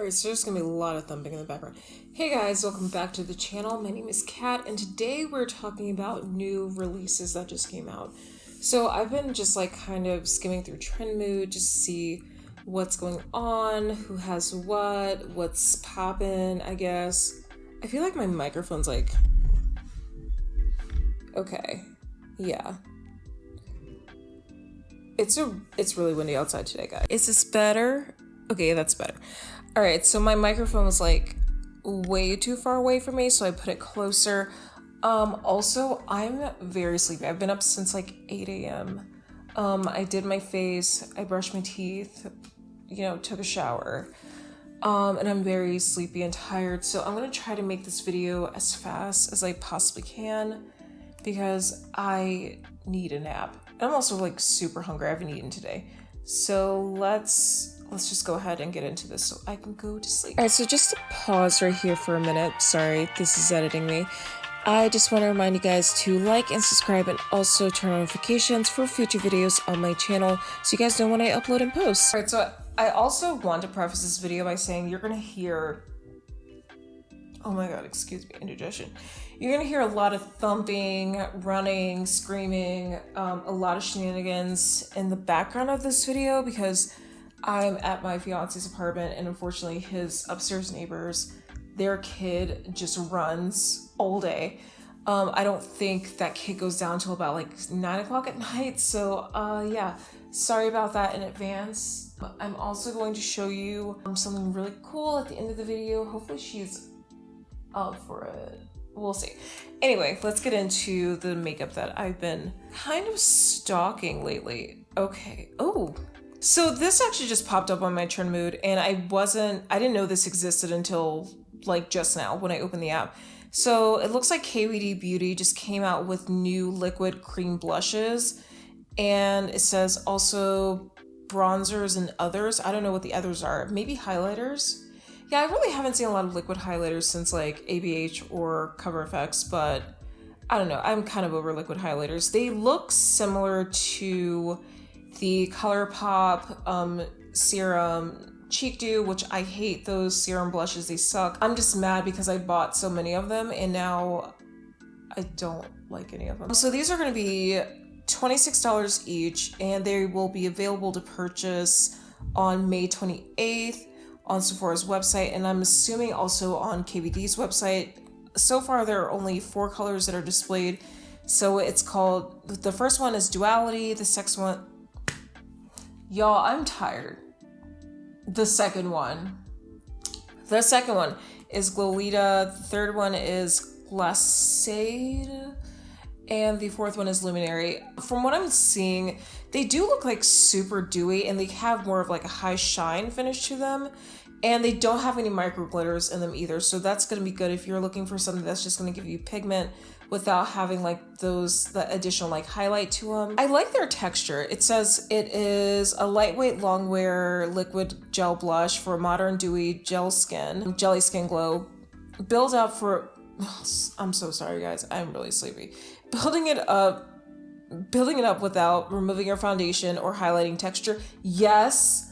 Alright, so there's gonna be a lot of thumping in the background. Hey guys, welcome back to the channel. My name is Kat, and today we're talking about new releases that just came out. So I've been just like kind of skimming through Trend Mood just to see what's going on, who has what's poppin', I guess. I feel like my microphone's like... Okay. Yeah. It's really windy outside today, guys. Is this better? Okay, that's better. All right, so my microphone was like way too far away from me, so I put it closer. Also, I'm very sleepy. I've been up since like 8 a.m. I did my face, I brushed my teeth, took a shower. And I'm very sleepy and tired, so I'm gonna try to make this video as fast as I possibly can because I need a nap. I'm also like super hungry. I haven't eaten today. So let's just go ahead and get into this so I can go to sleep. All right, so just to pause right here for a minute. Sorry, this is editing me. I just want to remind you guys to like and subscribe and also turn on notifications for future videos on my channel so you guys know when I upload and post. All right, so I also want to preface this video by saying you're gonna hear, oh my god, excuse me, indigestion. You're gonna hear a lot of thumping, running, screaming, a lot of shenanigans in the background of this video because I'm at my fiance's apartment and unfortunately his upstairs neighbors, their kid just runs all day. I don't think that kid goes down till about like 9 o'clock at night. So yeah, sorry about that in advance. I'm also going to show you something really cool at the end of the video. Hopefully she's up for it. We'll see. Anyway, let's get into the makeup that I've been kind of stalking lately. Okay. Oh, so this actually just popped up on my Trend Mood and I didn't know this existed until like just now when I opened the app. So it looks like KVD Beauty just came out with new liquid cream blushes and it says also bronzers and others. I don't know what the others are. Maybe highlighters. Yeah, I really haven't seen a lot of liquid highlighters since like ABH or Cover FX, but I don't know. I'm kind of over liquid highlighters. They look similar to the ColourPop Serum Cheek Dew, which I hate those serum blushes. They suck. I'm just mad because I bought so many of them and now I don't like any of them. So these are going to be $26 each and they will be available to purchase on May 28th. On Sephora's website, and I'm assuming also on KVD's website. So far, there are only 4 colors that are displayed. So it's called, the first one is Duality, the second one, y'all, I'm tired. The second one is Glolita, the third one is Glacade, and the fourth one is Luminary. From what I'm seeing, they do look like super dewy and they have more of like a high shine finish to them. And they don't have any micro glitters in them either. So that's going to be good if you're looking for something that's just going to give you pigment without having like the additional like highlight to them. I like their texture. It says it is a lightweight long wear liquid gel blush for modern dewy jelly skin glow. Build up for, I'm so sorry guys, I'm really sleepy. Building it up without removing your foundation or highlighting texture. Yes.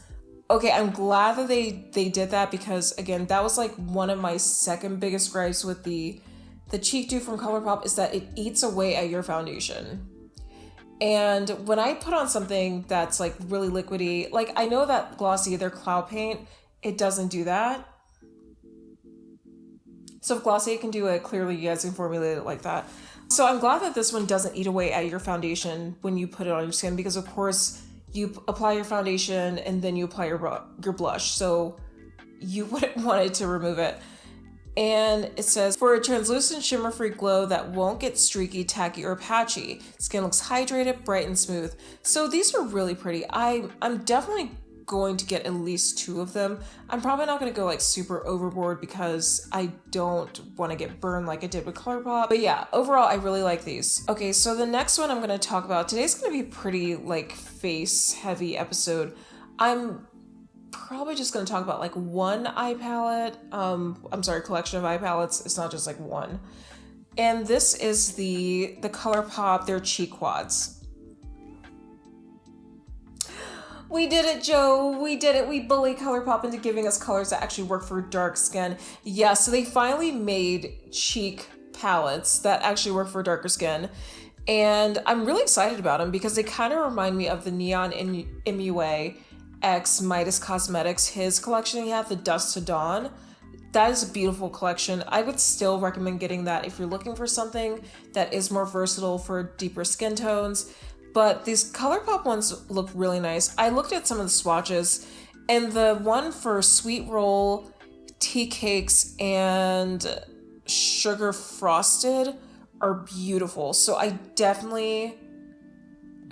Okay, I'm glad that they did that because again, that was like one of my second biggest gripes with the Cheek Dew from ColourPop is that it eats away at your foundation. And when I put on something that's like really liquidy, like I know that Glossy, their Cloud Paint, it doesn't do that. So if Glossy can do it, clearly you guys can formulate it like that. So I'm glad that this one doesn't eat away at your foundation when you put it on your skin because of course you apply your foundation and then you apply your blush. So you wouldn't want it to remove it. And it says, for a translucent shimmer-free glow that won't get streaky, tacky, or patchy. Skin looks hydrated, bright, and smooth. So these are really pretty. I'm definitely going to get at least 2 of them. I'm probably not going to go like super overboard because I don't want to get burned like I did with ColourPop. But yeah, overall, I really like these. Okay, so the next one I'm going to talk about, today's going to be a pretty like face heavy episode. I'm probably just going to talk about like one eye palette. Collection of eye palettes. It's not just like one. And this is the ColourPop, their cheek quads. We did it, Joe. We did it. We bullied ColourPop into giving us colors that actually work for dark skin. Yeah, so they finally made cheek palettes that actually work for darker skin. And I'm really excited about them because they kind of remind me of the Neon MUA X Midas Cosmetics, his collection he had, the Dusk to Dawn. That is a beautiful collection. I would still recommend getting that if you're looking for something that is more versatile for deeper skin tones. But these ColourPop ones look really nice. I looked at some of the swatches, and the one for Sweet Roll, Tea Cakes, and Sugar Frosted are beautiful. So I definitely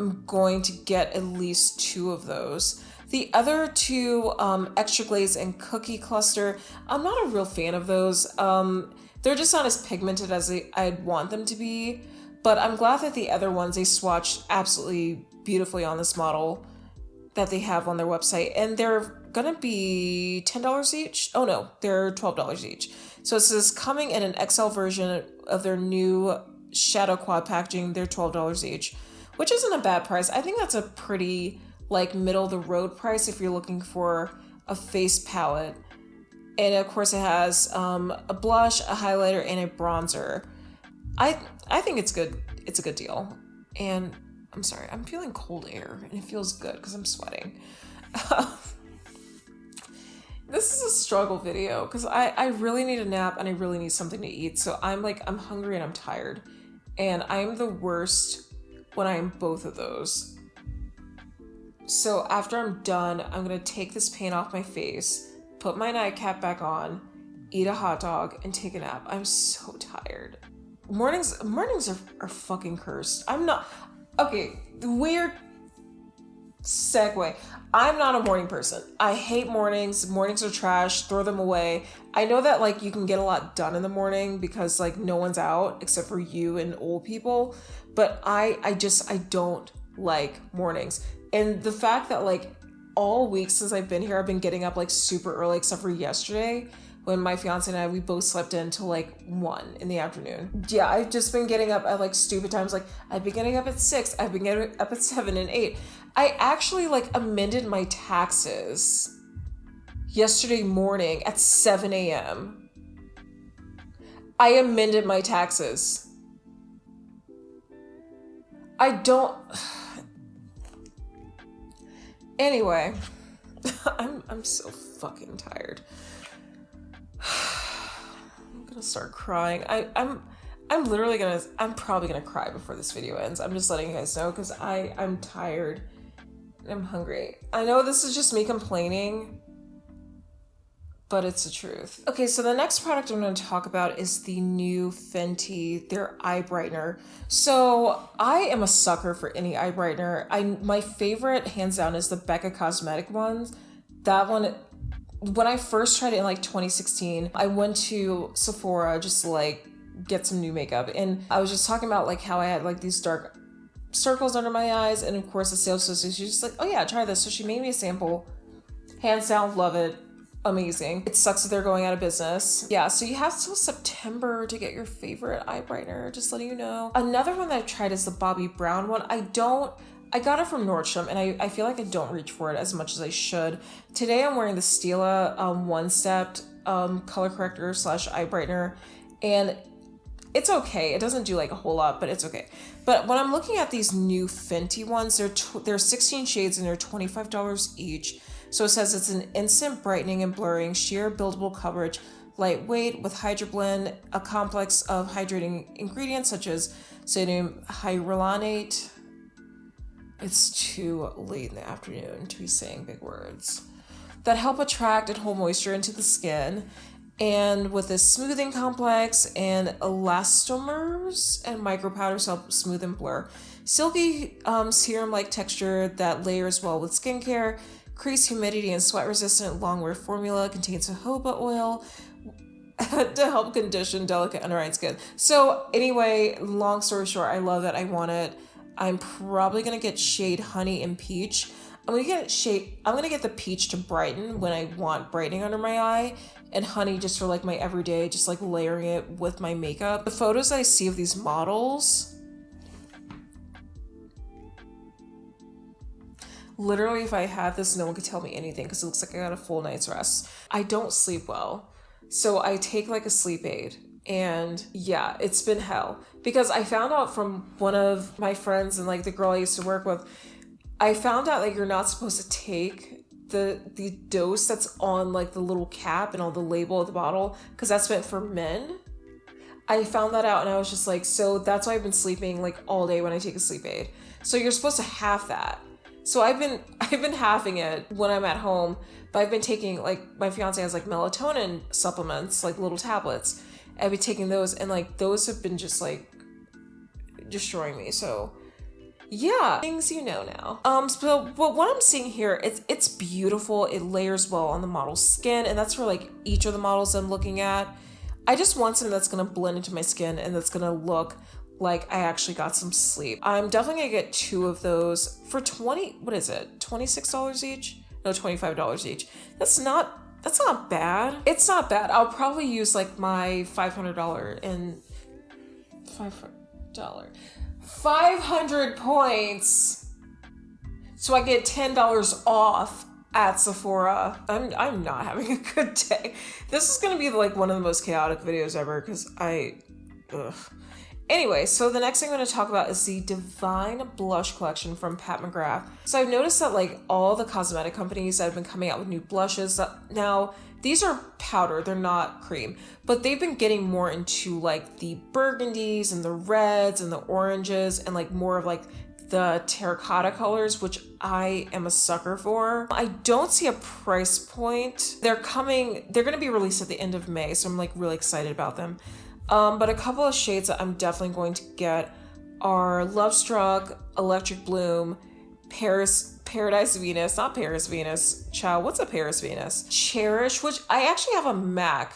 am going to get at least 2 of those. The other 2, Extra Glaze and Cookie Cluster, I'm not a real fan of those. They're just not as pigmented as I'd want them to be. But I'm glad that the other ones, they swatched absolutely beautifully on this model that they have on their website. And they're gonna be $10 each. Oh no, they're $12 each. So it says coming in an XL version of their new Shadow Quad packaging, they're $12 each, which isn't a bad price. I think that's a pretty like middle of the road price if you're looking for a face palette. And of course it has a blush, a highlighter, and a bronzer. I think it's good. It's a good deal. And I'm sorry, I'm feeling cold air and it feels good because I'm sweating. This is a struggle video because I really need a nap and I really need something to eat. So I'm hungry and I'm tired. And I'm the worst when I am both of those. So after I'm done, I'm going to take this paint off my face, put my nightcap back on, eat a hot dog, and take a nap. I'm so tired. Mornings are fucking cursed. I'm not... Okay, weird segue. I'm not a morning person. I hate mornings. Mornings are trash. Throw them away. I know that like you can get a lot done in the morning because like no one's out except for you and old people. But I don't like mornings. And the fact that like all week since I've been here, I've been getting up like super early except for yesterday when my fiance and I, we both slept in till like 1 in the afternoon. Yeah, I've just been getting up at like stupid times. Like I've been getting up at 6, I've been getting up at 7 and 8. I actually like amended my taxes yesterday morning at 7 a.m. I amended my taxes. I don't... Anyway, I'm so fucking tired. I'm gonna start crying. I'm probably gonna cry before this video ends. I'm just letting you guys know because I'm tired and I'm hungry. I know this is just me complaining, but it's the truth. Okay, so the next product I'm going to talk about is the new Fenty, their eye brightener. So I am a sucker for any eye brightener. My favorite, hands down, is the Becca Cosmetic ones. That one, when I first tried it in like 2016, I went to Sephora just to like get some new makeup. And I was just talking about like how I had like these dark circles under my eyes. And of course the sales associate, she's just like, oh yeah, try this. So she made me a sample. Hands down, love it. Amazing. It sucks that they're going out of business. Yeah, so you have till September to get your favorite eye brightener, just letting you know. Another one that I've tried is the Bobbi Brown one. I got it from Nordstrom and I feel like I don't reach for it as much as I should. Today I'm wearing the Stila one-stepped color corrector / eye brightener, and it's okay. It doesn't do like a whole lot, but it's okay. But when I'm looking at these new Fenty ones, they're 16 shades and they're $25 each. So it says it's an instant brightening and blurring, sheer buildable coverage, lightweight with HydroBlend, a complex of hydrating ingredients such as sodium hyaluronate. It's too late in the afternoon to be saying big words. That help attract and hold moisture into the skin. And with this smoothing complex and elastomers and micro powders help smooth and blur. Silky serum-like texture that layers well with skincare. Crease, humidity, and sweat resistant longwear formula, contains jojoba oil to help condition delicate under eye skin. So anyway, long story short, I love it. I want it. I'm probably gonna get shade Honey and Peach. I'm gonna get the peach to brighten when I want brightening under my eye, and honey just for like my everyday, just like layering it with my makeup. The photos I see of these models Literally, if I had this, no one could tell me anything because it looks like I got a full night's rest. I don't sleep well. So I take like a sleep aid. And yeah, it's been hell. Because I found out from one of my friends and like the girl I used to work with, I found out that you're not supposed to take the dose that's on like the little cap and on the label of the bottle, because that's meant for men. I found that out and I was just like, so that's why I've been sleeping like all day when I take a sleep aid. So you're supposed to half that. So I've been halving it when I'm at home, but I've been taking, like, my fiance has like melatonin supplements, like little tablets. I've been taking those, and like those have been just like destroying me. So yeah, things you know now. So but what I'm seeing here, it's beautiful. It layers well on the model's skin, and that's for like each of the models I'm looking at. I just want something that's gonna blend into my skin and that's gonna look like I actually got some sleep. I'm definitely gonna get 2 of those for $26 each? No, $25 each. That's not bad. It's not bad. I'll probably use like my $500 points so I get $10 off at Sephora. I'm not having a good day. This is gonna be like one of the most chaotic videos ever because ugh. Anyway, so the next thing I'm going to talk about is the Divine Blush collection from Pat McGrath. So I've noticed that like all the cosmetic companies that have been coming out with new blushes, now these are powder, they're not cream, but they've been getting more into like the burgundies and the reds and the oranges and like more of like the terracotta colors, which I am a sucker for. I don't see a price point. They're going to be released at the end of May, so I'm like really excited about them. But a couple of shades that I'm definitely going to get are Love Struck, Electric Bloom, Paradise Venus, not Paris Venus. Child, what's a Paris Venus? Cherish, which I actually have a MAC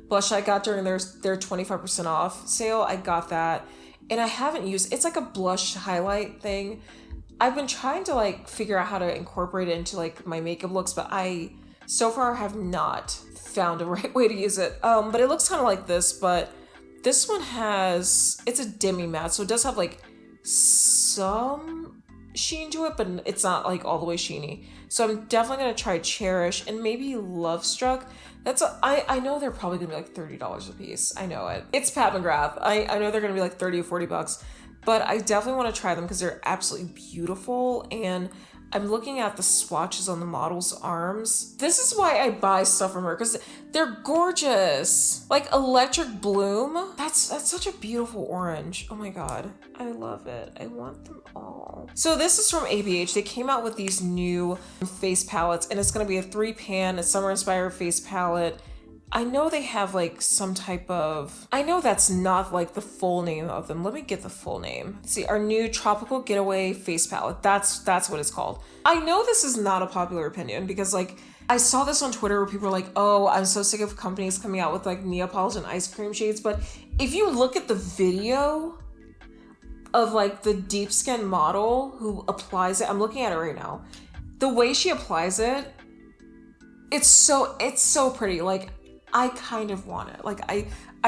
blush I got during their 25% off sale. I got that, and I haven't used. It's like a blush highlight thing. I've been trying to like figure out how to incorporate it into like my makeup looks, but I so far have not found a right way to use it. But it looks kind of like this, but this one it's a demi matte, so it does have like some sheen to it, but it's not like all the way sheeny. So I'm definitely gonna try Cherish and maybe Love Struck. I know they're probably gonna be like $30 a piece. I know it. It's Pat McGrath. I know they're gonna be like 30 or 40 bucks, but I definitely want to try them because they're absolutely beautiful. And I'm looking at the swatches on the model's arms. This is why I buy stuff from her, because they're gorgeous. Like Electric Bloom, that's such a beautiful orange. Oh my god, I love it. I want them all. So this is from ABH. They came out with these new face palettes, and it's gonna be a 3-pan, a summer inspired face palette. I know they have like some type of, I know that's not like the full name of them. Let me get the full name. Let's see, our new Tropical Getaway face palette. That's what it's called. I know this is not a popular opinion because like I saw this on Twitter where people were like, oh, I'm so sick of companies coming out with like Neapolitan ice cream shades. But if you look at the video of like the deep skin model who applies it, I'm looking at it right now. The way she applies it, it's so pretty. Like, I kind of want it. Like I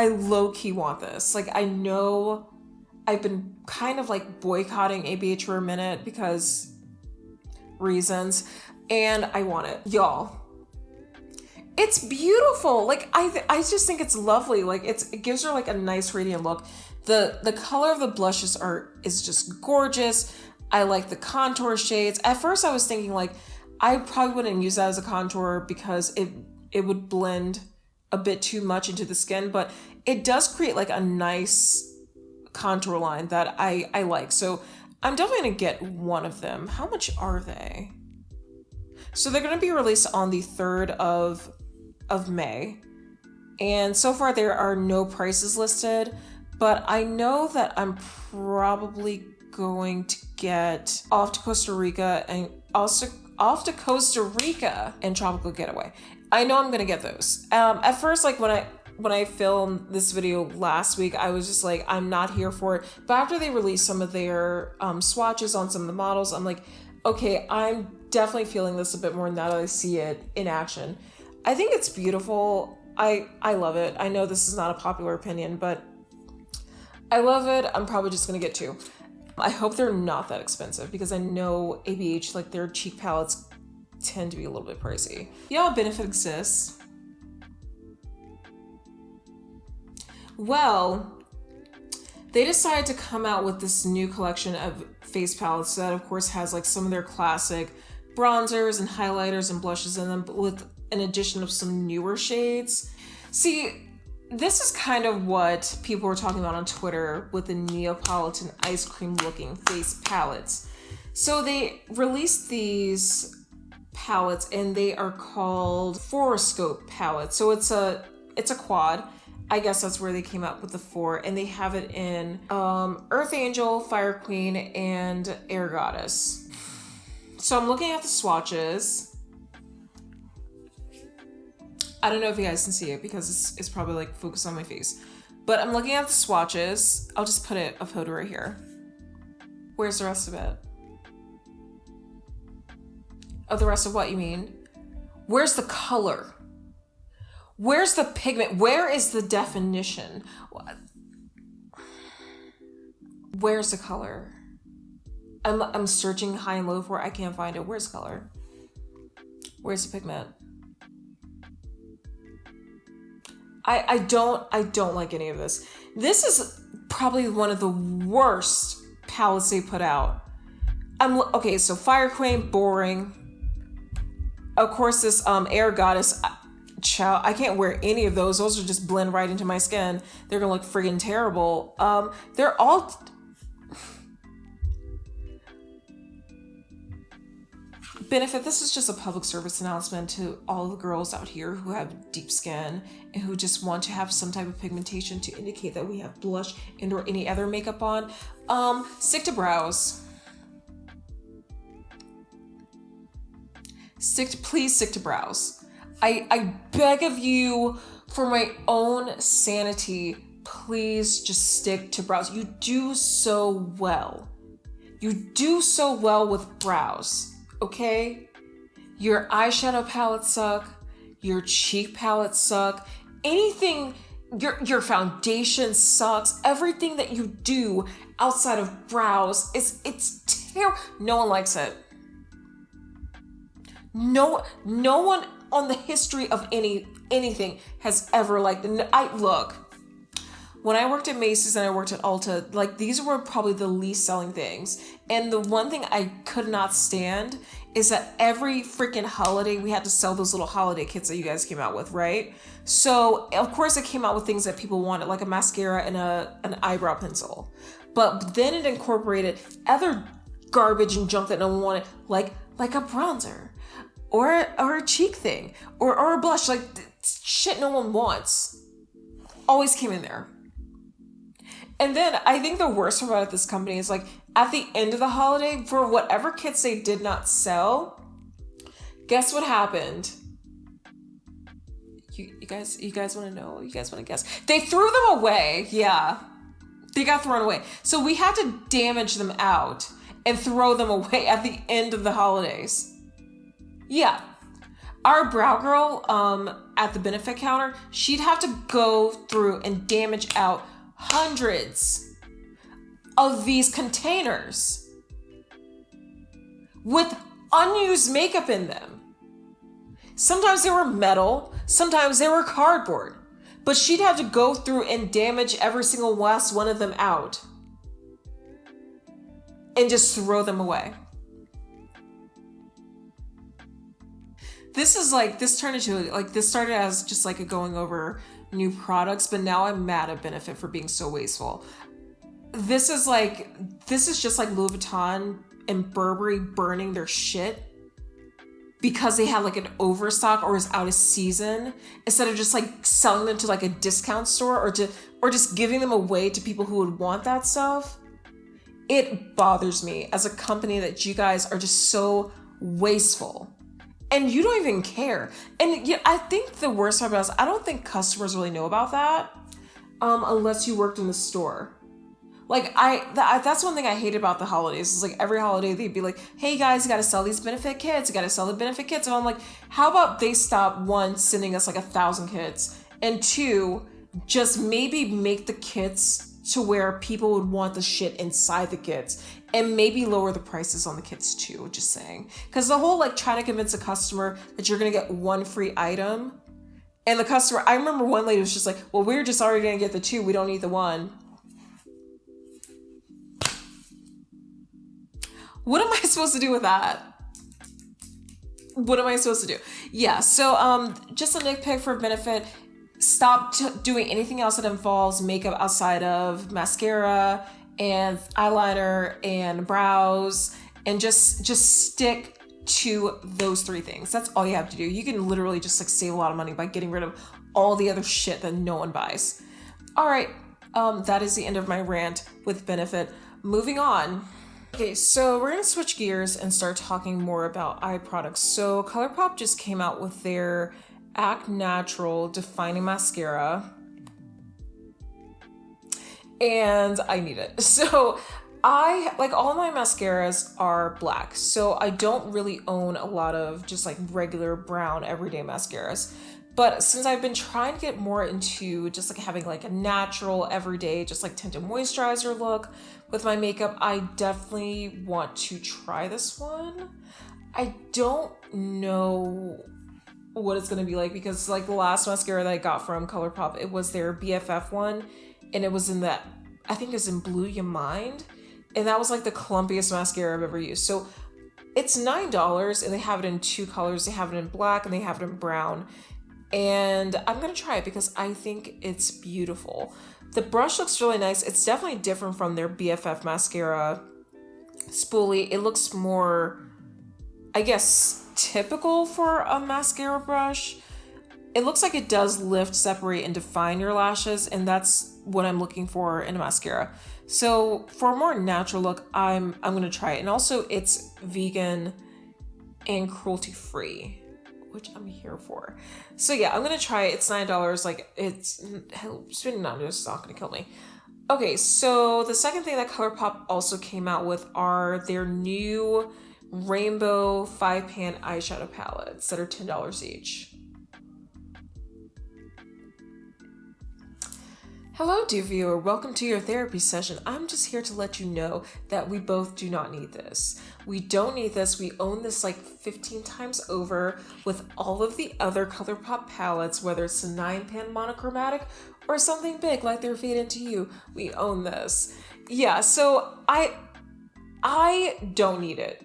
low-key want this. Like I know I've been kind of like boycotting ABH for a minute because reasons, and I want it. Y'all, it's beautiful. Like I just think it's lovely. Like it gives her like a nice radiant look. The color of the blushes is just gorgeous. I like the contour shades. At first I was thinking like I probably wouldn't use that as a contour because it would blend a bit too much into the skin, but it does create like a nice contour line that I like. So I'm definitely gonna get one of them. How much are they? So they're gonna be released on the 3rd of May. And so far there are no prices listed, but I know that I'm probably going to get Off to Costa Rica and Tropical Getaway. I know I'm gonna get those. At first, like when I filmed this video last week, I was just like, I'm not here for it. But after they released some of their swatches on some of the models, I'm like, okay, I'm definitely feeling this a bit more now that I see it in action. I think it's beautiful. I love it. I know this is not a popular opinion, but I love it. I'm probably just gonna get 2. I hope they're not that expensive because I know ABH, like their cheek palettes tend to be a little bit pricey. Yeah, Benefit exists. Well, they decided to come out with this new collection of face palettes that of course has like some of their classic bronzers and highlighters and blushes in them, but with an addition of some newer shades. See, this is kind of what people were talking about on Twitter with the Neapolitan ice cream looking face palettes. So they released these palettes and they are called Foroscope palettes. So it's a quad. I guess that's where they came up with the 4, and they have it in Earth Angel, Fire Queen, and Air Goddess. So I'm looking at the swatches. I don't know if you guys can see it because it's probably like focused on my face, but I'm looking at the swatches. I'll just put a photo right here. Where's the rest of it? Oh, the rest of what you mean? Where's the color? Where's the pigment? Where is the definition? Where's the color? I'm searching high and low for it. I can't find it. Where's the color? Where's the pigment? I don't like any of this. This is probably one of the worst palettes they put out. Okay, so Fire Queen, boring. Of course, this Air Goddess, child, I can't wear any of those. Those will just blend right into my skin. They're gonna look friggin' terrible. They're all... Benefit, this is just a public service announcement to all the girls out here who have deep skin and who just want to have some type of pigmentation to indicate that we have blush and or any other makeup on. Stick to brows. Please stick to brows. I beg of you, for my own sanity, please just stick to brows. You do so well. You do so well with brows. Okay? Your eyeshadow palettes suck. Your cheek palettes suck. Anything, your foundation sucks. Everything that you do outside of brows it's terrible. No one likes it. No one on the history of anything has ever liked it. Look, when I worked at Macy's and I worked at Ulta, like these were probably the least selling things. And the one thing I could not stand is that every freaking holiday we had to sell those little holiday kits that you guys came out with, right? So of course it came out with things that people wanted, like a mascara and an eyebrow pencil. But then it incorporated other garbage and junk that no one wanted, like a bronzer or a cheek thing or a blush, like shit no one wants. Always came in there. And then I think the worst part about this company is like at the end of the holiday, for whatever kits they did not sell, guess what happened? You guys want to know? You guys want to guess? They threw them away. Yeah, they got thrown away. So we had to damage them out and throw them away at the end of the holidays. Yeah. Our brow girl at the benefit counter, she'd have to go through and damage out hundreds of these containers with unused makeup in them. Sometimes they were metal, sometimes they were cardboard, but she'd have to go through and damage every single last one of them out and just throw them away. This started as just like a going over new products, but now I'm mad at Benefit for being so wasteful. This is just like Louis Vuitton and Burberry burning their shit because they had like an overstock or is out of season, instead of just like selling them to like a discount store or just giving them away to people who would want that stuff. It bothers me as a company that you guys are just so wasteful. And you don't even care. And yeah, I think the worst part about it is I don't think customers really know about that unless you worked in the store. Like that's one thing I hate about the holidays. Is like every holiday they'd be like, "Hey guys, you got to sell these benefit kits. You got to sell the benefit kits." And I'm like, how about they stop, one, sending us like 1,000 kits, and two, just maybe make the kits to where people would want the shit inside the kits, and maybe lower the prices on the kits too, just saying. Because the whole like trying to convince a customer that you're gonna get one free item, and the customer, I remember one lady was just like, well, we're just already gonna get the 2, we don't need the 1. What am I supposed to do with that? What am I supposed to do? Yeah, so just a nitpick for benefit. Stop doing anything else that involves makeup outside of mascara and eyeliner and brows, and just stick to those 3 things. That's all you have to do. You can literally just like save a lot of money by getting rid of all the other shit that no one buys. All right, that is the end of my rant with benefit. Moving on. Okay, so we're gonna switch gears and start talking more about eye products. So ColourPop just came out with their Act Natural Defining Mascara, and I need it. So I, like, all my mascaras are black, so I don't really own a lot of just like regular brown everyday mascaras. But since I've been trying to get more into just like having like a natural everyday, just like tinted moisturizer look with my makeup, I definitely want to try this one. I don't know what it's gonna be like, because like the last mascara that I got from ColourPop, it was their BFF one, and it was in that, I think it's in Blue You Mind, and that was like the clumpiest mascara I've ever used. So it's $9, and they have it in 2 colors. They have it in black and they have it in brown. And I'm gonna try it because I think it's beautiful. The brush looks really nice. It's definitely different from their BFF mascara spoolie. It looks more, I guess, typical for a mascara brush. It looks like it does lift, separate, and define your lashes, and that's what I'm looking for in a mascara. So for a more natural look, I'm gonna try it. And also it's vegan and cruelty free, which I'm here for. So yeah, I'm gonna try it. It's $9. Like, it's spending $9 is not gonna kill me. Okay, so the second thing that ColourPop also came out with are their new rainbow 5-pan eyeshadow palettes that are $10 each. Hello, dear viewer. Welcome to your therapy session. I'm just here to let you know that we both do not need this. We don't need this. We own this like 15 times over with all of the other ColourPop palettes, whether it's a 9-pan monochromatic or something big like their Fade Into You. We own this. Yeah, so I don't need it.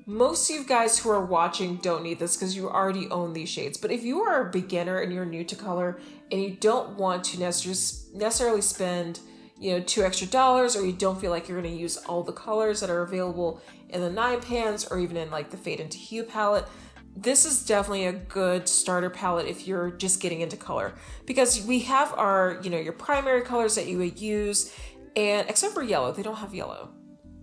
Most of you guys who are watching don't need this because you already own these shades. But if you are a beginner and you're new to color and you don't want to necessarily spend, $2 extra, or you don't feel like you're going to use all the colors that are available in the 9 pans or even in like the Fade Into Hue palette, this is definitely a good starter palette if you're just getting into color, because we have our, your primary colors that you would use, and except for yellow, they don't have yellow.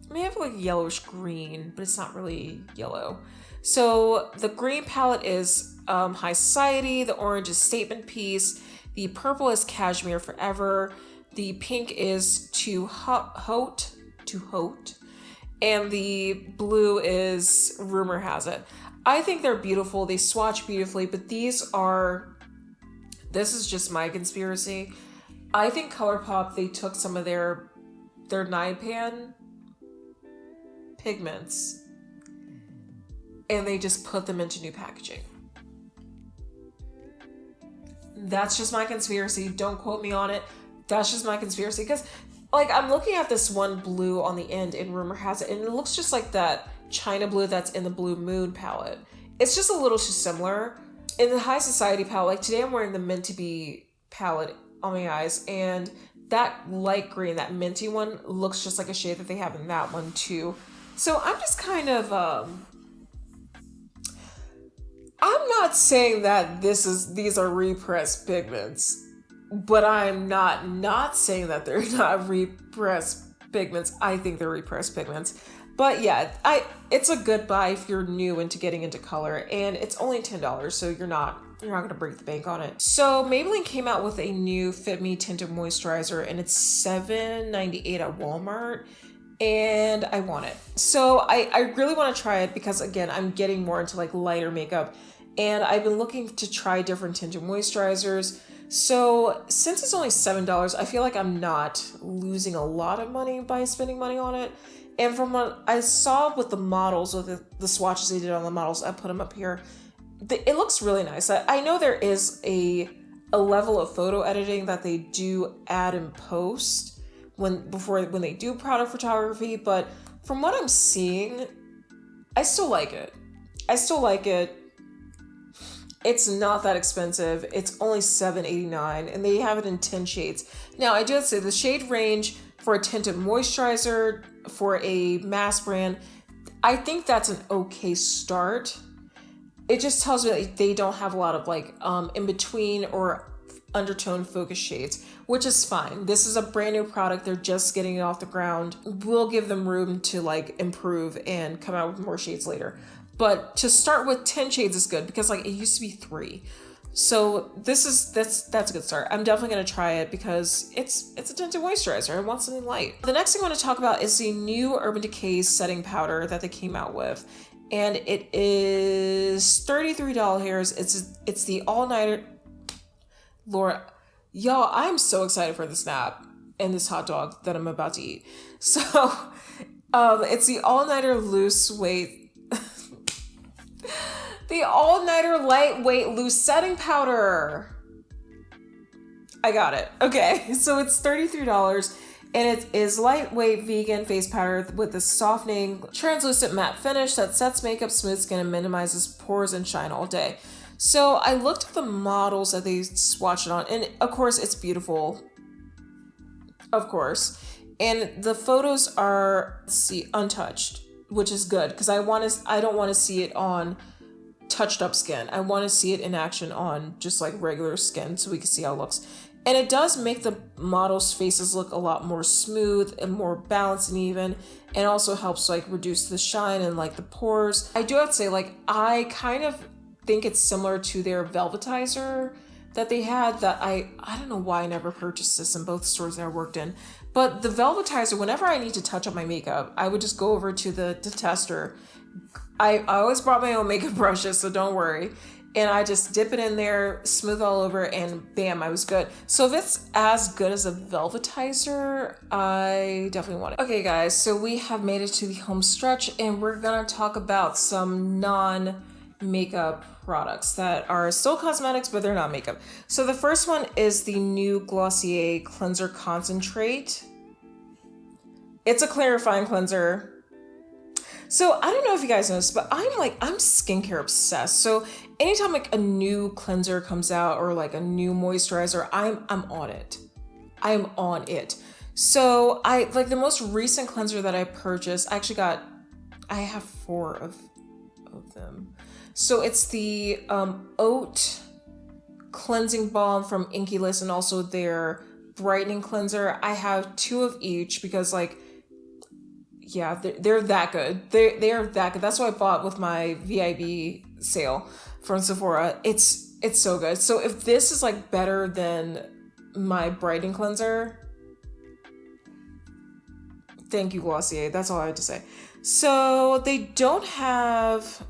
I mean, I have like yellowish green, but it's not really yellow. So the green palette is High Society, the orange is Statement Piece, the purple is Cashmere Forever, the pink is To Haute, and the blue is Rumor Has It. I think they're beautiful. They swatch beautifully, but this is just my conspiracy. I think ColourPop, they took some of their 9-pan pigments and they just put them into new packaging. That's just my conspiracy. Don't quote me on it. That's just my conspiracy, because like I'm looking at this one blue on the end in Rumor Has It, and it looks just like that China blue that's in the Blue Moon palette. It's just a little too similar. In the High Society palette, like today I'm wearing the Meant to Be palette on my eyes, and that light green, that minty one, looks just like a shade that they have in that one too. So I'm just kind of, I'm not saying that these are repressed pigments, but I'm not saying that they're not repressed pigments. I think they're repressed pigments. But yeah, it's a good buy if you're new into getting into color, and it's only $10, so you're not gonna break the bank on it. So Maybelline came out with a new Fit Me Tinted Moisturizer, and it's $7.98 at Walmart. And I want it. So I really want to try it because, again, I'm getting more into like lighter makeup, and I've been looking to try different tinted moisturizers. So since it's only $7, I feel like I'm not losing a lot of money by spending money on it. And from what I saw with the models, with the swatches they did on the models, I put them up here. It looks really nice. I know there is a level of photo editing that they do add in post when they do product photography, but from what I'm seeing, I still like it. It's not that expensive. It's only $7.89, and they have it in 10 shades. Now, I do have to say, the shade range for a tinted moisturizer for a mass brand, I think that's an okay start. It just tells me that they don't have a lot of like in between or undertone focus shades, which is fine. This is a brand new product. They're just getting it off the ground. We'll give them room to like improve and come out with more shades later. But to start with 10 shades is good, because like it used to be 3. So that's a good start. I'm definitely gonna try it because it's a tinted moisturizer. I want something light. The next thing I want to talk about is the new Urban Decay setting powder that they came out with. And it is $33. It's the all-nighter. Laura, y'all, I'm so excited for this nap and this hot dog that I'm about to eat. So it's the all-nighter loose weight. The all-nighter lightweight loose setting powder. I got it. Okay, so it's $33, and it is lightweight vegan face powder with a softening, translucent matte finish that sets makeup, smooth skin, and minimizes pores and shine all day. So I looked at the models that they swatched it on, and of course it's beautiful. Of course. And the photos are, let's see, untouched, which is good, because I don't want to see it on touched up skin. I want to see it in action on just like regular skin so we can see how it looks. And it does make the models' faces look a lot more smooth and more balanced and even, and also helps like reduce the shine and like the pores. I do have to say, like, I kind of think it's similar to their Velvetizer that they had, that I don't know why I never purchased this in both stores that I worked in. But the Velvetizer, whenever I need to touch up my makeup, I would just go over to the tester. I always brought my own makeup brushes, so don't worry. And I just dip it in there, smooth all over, and bam, I was good. So if it's as good as a Velvetizer, I definitely want it. Okay guys, so we have made it to the home stretch, and we're gonna talk about some non-makeup products that are still cosmetics, but they're not makeup. So the first one is the new Glossier Cleanser Concentrate. It's a clarifying cleanser. So I don't know if you guys noticed, but I'm skincare obsessed. So anytime like a new cleanser comes out or like a new moisturizer, I'm on it. I'm on it. So I like the most recent cleanser that I purchased. I have 4 of them. So it's the Oat Cleansing Balm from Inkey-List, and also their Brightening Cleanser. I have 2 of each because like, yeah, they're that good. They are that good. That's what I bought with my VIB sale from Sephora. It's so good. So if this is like better than my brightening cleanser, thank you, Glossier. That's all I had to say. So they don't have,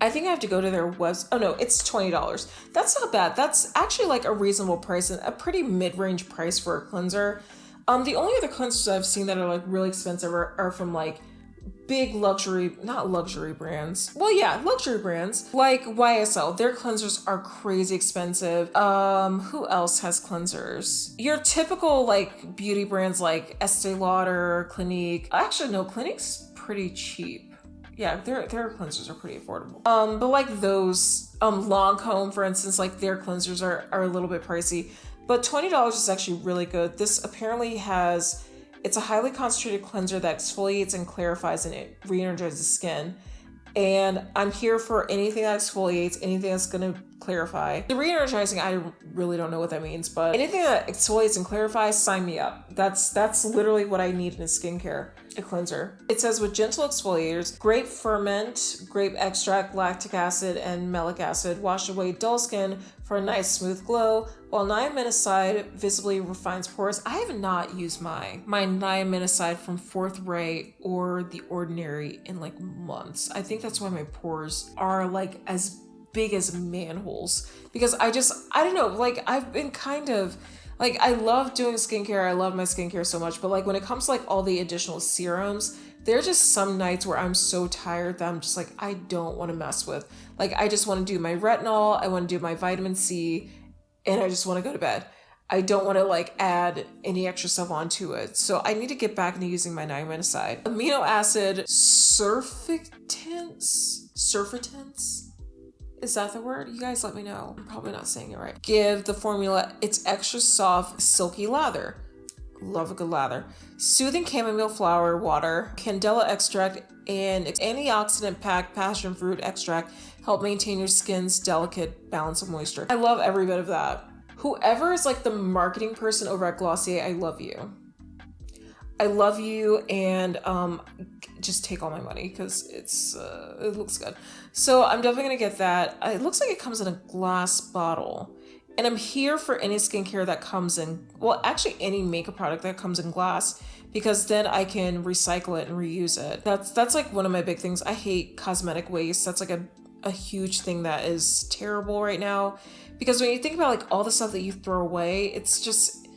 I think I have to go to their website. Oh no, it's $20. That's not bad. That's actually like a reasonable price and a pretty mid-range price for a cleanser. The only other cleansers I've seen that are like really expensive are from like big luxury, not luxury brands. Well, yeah, luxury brands like YSL. Their cleansers are crazy expensive. Who else has cleansers? Your typical like beauty brands like Estee Lauder, Clinique. Actually, no, Clinique's pretty cheap. Yeah, their cleansers are pretty affordable. But like those, Lancome, for instance, like their cleansers are a little bit pricey. But $20 is actually really good. This apparently it's a highly concentrated cleanser that exfoliates and clarifies, and it re-energizes skin. And I'm here for anything that exfoliates, anything that's gonna clarify. The re-energizing, I really don't know what that means, but anything that exfoliates and clarifies, sign me up. That's literally what I need in a skincare, a cleanser. It says with gentle exfoliators, grape ferment, grape extract, lactic acid, and malic acid wash away dull skin for a nice smooth glow, while niaminoside visibly refines pores. I have not used my niaminoside from Fourth Ray or The Ordinary in like months. I think that's why my pores are like as big as manholes because I don't know, like I've been kind of like, I love doing skincare. I love my skincare so much, but like when it comes to like all the additional serums, there are just some nights where I'm so tired that I'm just like, I don't want to mess with. Like, I just want to do my retinol, I want to do my vitamin C, and I just want to go to bed. I don't want to like add any extra stuff onto it. So I need to get back into using my niacinamide. Amino acid surfactants? Is that the word? You guys let me know. I'm probably not saying it right. Give the formula its extra soft, silky lather. Love a good lather. Soothing chamomile flower water, candela extract, and antioxidant packed passion fruit extract help maintain your skin's delicate balance of moisture. I love every bit of that. Whoever is like the marketing person over at Glossier, I love you. I love you, and just take all my money because it looks good. So I'm definitely gonna get that. It looks like it comes in a glass bottle. And I'm here for any skincare that comes in, well, actually any makeup product that comes in glass, because then I can recycle it and reuse it. That's like one of my big things. I hate cosmetic waste. That's like a huge thing that is terrible right now. Because when you think about like all the stuff that you throw away, it's just,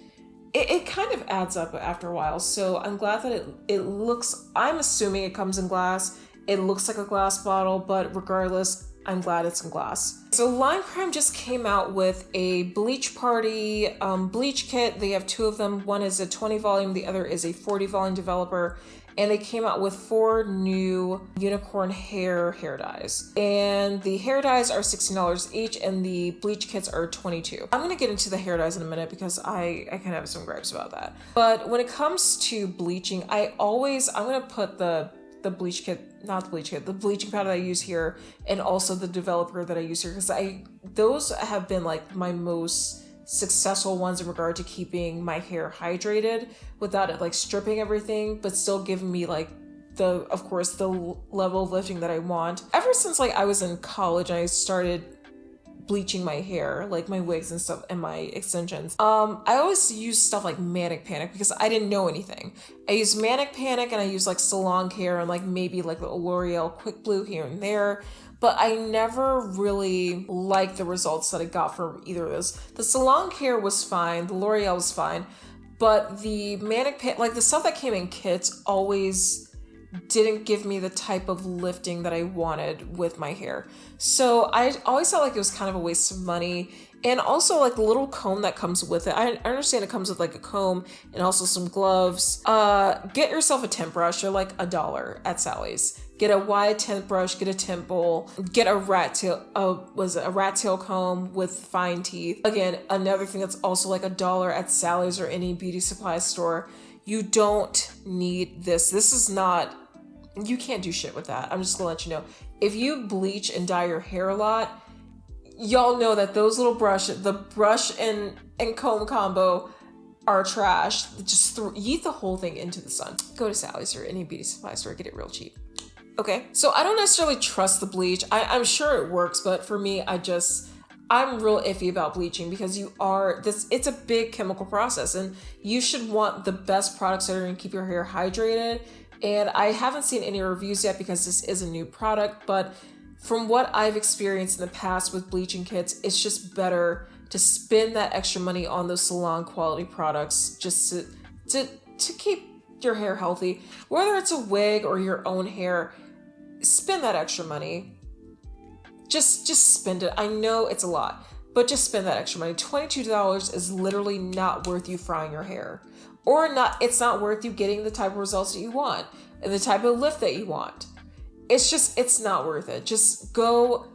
it kind of adds up after a while. So I'm glad that it looks, I'm assuming it comes in glass. It looks like a glass bottle, but regardless, I'm glad it's in glass. So Line Crime just came out with a bleach party bleach kit. They have two of them. One is a 20 volume, the other is a 40 volume developer. And they came out with 4 new unicorn hair dyes. And the hair dyes are $16 each, and the bleach kits are $22. I'm gonna get into the hair dyes in a minute because I kind of have some gripes about that. But when it comes to bleaching, I'm gonna put the bleach kit, not the bleach kit, the bleaching powder that I use here, and also the developer that I use here, because those have been like my most successful ones in regard to keeping my hair hydrated without it like stripping everything, but still giving me like of course the level of lifting that I want. Ever since like I was in college, I started bleaching my hair, like my wigs and stuff and my extensions. I always use stuff like Manic Panic because I didn't know anything. I use Manic Panic and I use like Salon Care and like maybe like the L'Oreal Quick Blue here and there. But I never really liked the results that I got from either of those. The Salon Care was fine, the L'Oreal was fine, but the Manic Panic, like the stuff that came in kits, always didn't give me the type of lifting that I wanted with my hair. So I always felt like it was kind of a waste of money. And also like the little comb that comes with it. I understand it comes with like a comb and also some gloves. Get yourself a tint brush. They're like $1 at Sally's. Get a wide tint brush, get a tint bowl, get a rat tail comb with fine teeth. Again, another thing that's also like $1 at Sally's or any beauty supply store. You don't need this. This is not, you can't do shit with that. I'm just gonna let you know. If you bleach and dye your hair a lot, y'all know that those little the brush and comb combo are trash. Just yeet the whole thing into the sun. Go to Sally's or any beauty supply store, get it real cheap. Okay, so I don't necessarily trust the bleach. I'm sure it works, but for me, I'm real iffy about bleaching because it's a big chemical process and you should want the best products that are gonna keep your hair hydrated. And I haven't seen any reviews yet because this is a new product, but from what I've experienced in the past with bleaching kits, it's just better to spend that extra money on those salon quality products just to keep your hair healthy. Whether it's a wig or your own hair, spend that extra money. Just spend it. I know it's a lot, but just spend that extra money. $22 is literally not worth you frying your hair. It's not worth you getting the type of results that you want and the type of lift that you want. It's not worth it. Just go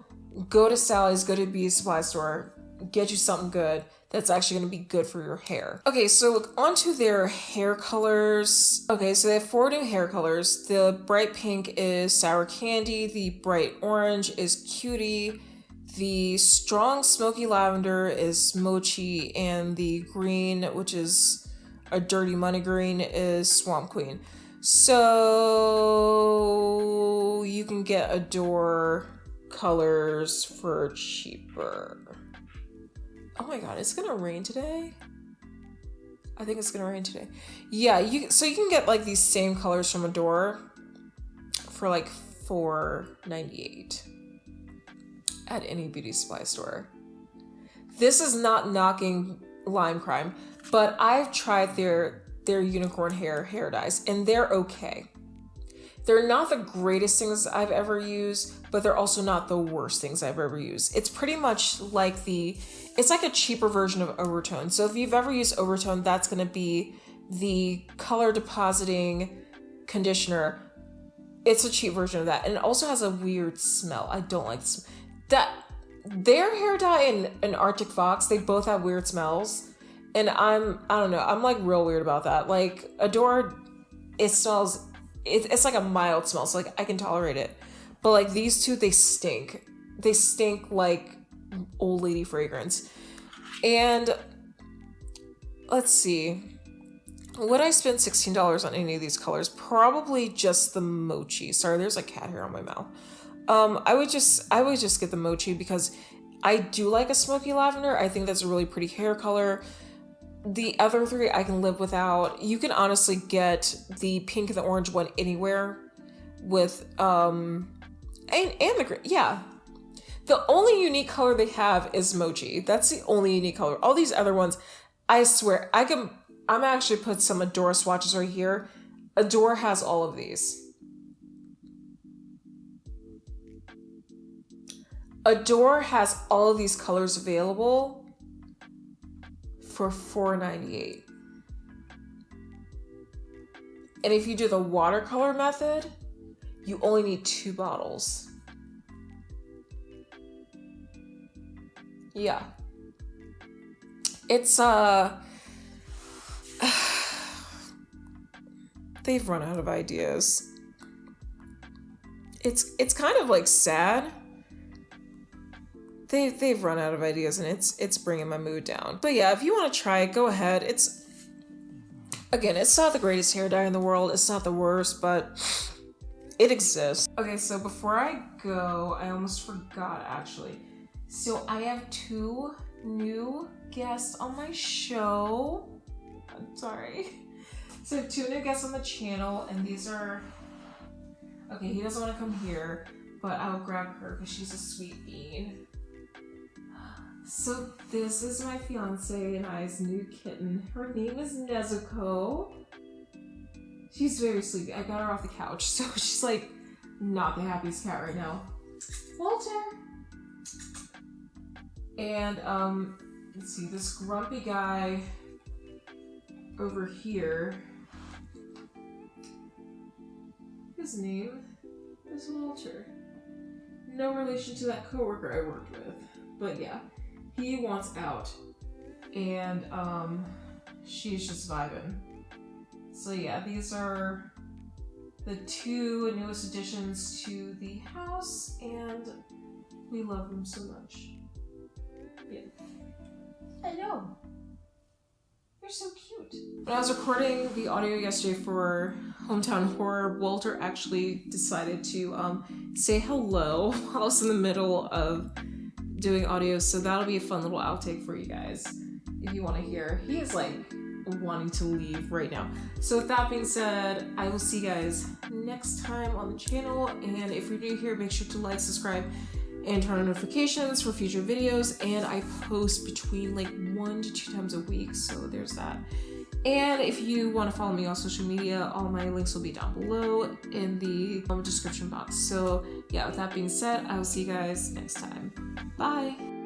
to Sally's, go to a beauty supply store, get you something good that's actually going to be good for your hair. Okay, so onto their hair colors. Okay, so they have 4 new hair colors. The bright pink is Sour Candy, the bright orange is Cutie, the strong smoky lavender is Mochi, and the green, which is a dirty money green, is Swamp Queen. So you can get Adore colors for cheaper. Oh my god, it's gonna rain today? I think it's gonna rain today. Yeah, so you can get like these same colors from Adore for like $4.98. at any beauty supply store. This is not knocking Lime Crime, but I've tried their unicorn hair dyes, and they're okay. They're not the greatest things I've ever used, but they're also not the worst things I've ever used. It's pretty much like it's like a cheaper version of Overtone. So if you've ever used Overtone, that's gonna be the color depositing conditioner. It's a cheap version of that. And it also has a weird smell. I don't like this. Their hair dye and Arctic Fox, they both have weird smells. And I don't know, I'm like real weird about that. Like Adore, it smells, it's like a mild smell, so like I can tolerate it. But like these two, they stink. They stink like old lady fragrance. And let's see, would I spend $16 on any of these colors? Probably just the Mochi. Sorry, there's like cat hair on my mouth. I would just get the Mochi because I do like a smoky lavender. I think that's a really pretty hair color. The other three I can live without. You can honestly get the pink and the orange one anywhere with and the green. Yeah. The only unique color they have is Mochi. That's the only unique color. All these other ones, I swear, I'm actually put some Adore swatches right here. Adore has all of these. Adore has all of these colors available for $4.98. And if you do the watercolor method, you only need 2 bottles. Yeah. It's they've run out of ideas. It's kind of like sad. They've run out of ideas, and it's bringing my mood down. But yeah, if you want to try it, go ahead. It's not the greatest hair dye in the world. It's not the worst, but it exists. Okay, so before I go, I almost forgot actually. So I have 2 new guests on my show. I'm sorry. So I have 2 new guests on the channel, and these are... Okay, he doesn't want to come here, but I'll grab her because she's a sweet bean. So this is my fiance and I's new kitten. Her name is Nezuko. She's very sleepy. I got her off the couch, so she's like not the happiest cat right now. Walter! And let's see, this grumpy guy over here, his name is Walter. No relation to that coworker I worked with, but yeah. He wants out, and she's just vibing. So yeah, these are the 2 newest additions to the house, and we love them so much. Yeah. I know. You're so cute. When I was recording the audio yesterday for Hometown Horror, Walter actually decided to say hello while I was in the middle of doing audio, so that'll be a fun little outtake for you guys if you want to hear. He is like wanting to leave right now. So with that being said, I will see you guys next time on the channel, and if you're new here, make sure to like, subscribe, and turn on notifications for future videos. And I post between like 1 to 2 times a week, so there's that. And if you want to follow me on social media, all my links will be down below in the description box. So yeah, with that being said, I will see you guys next time. Bye!